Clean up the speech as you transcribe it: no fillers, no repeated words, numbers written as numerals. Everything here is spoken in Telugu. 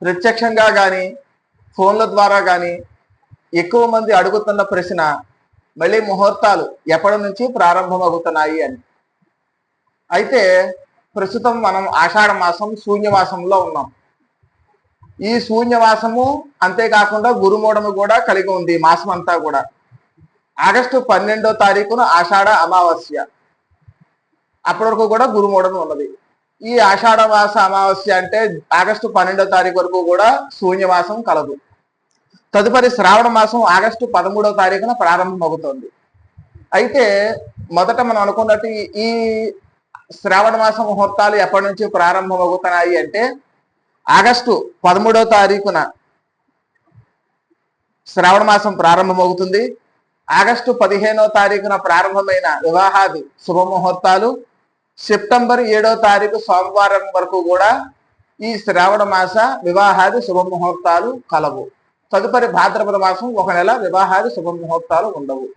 ప్రత్యక్షంగా కానీ ఫోన్ల ద్వారా కానీ ఎక్కువ మంది అడుగుతున్న ప్రశ్న మళ్ళీ ముహూర్తాలు ఎప్పటి నుంచి ప్రారంభమవుతున్నాయి అని. అయితే ప్రస్తుతం మనం ఆషాఢ మాసం శూన్యమాసంలో ఉన్నాం. ఈ శూన్యమాసము అంతేకాకుండా గురుమూఢము కూడా కలిగి ఉంది. మాసం అంతా కూడా ఆగస్టు 12వ తారీఖున ఆషాఢ అమావాస్య, అప్పటి వరకు కూడా గురుమూఢము ఉన్నది. ఈ ఆషాఢ మాస అమావాస్య అంటే ఆగస్టు 12వ తారీఖు వరకు కూడా శూన్యమాసం కలదు. తదుపరి శ్రావణ మాసం ఆగస్టు 13వ తారీఖున ప్రారంభమవుతోంది. అయితే మొదట మనం అనుకున్నట్టు ఈ శ్రావణ మాస ముహూర్తాలు ఎప్పటి నుంచి ప్రారంభమవుతున్నాయి అంటే ఆగస్టు 13వ తారీఖున శ్రావణ మాసం ప్రారంభమవుతుంది. ఆగస్టు 15వ తారీఖున ప్రారంభమైన వివాహాది శుభముహూర్తాలు సెప్టెంబర్ 7వ తారీఖు సోమవారం వరకు కూడా ఈ శ్రావణ మాస వివాహాది శుభముహూర్తాలు కలవు. తదుపరి భాద్రపద మాసం 1 నెల వివాహాది శుభముహూర్తాలు ఉండవు.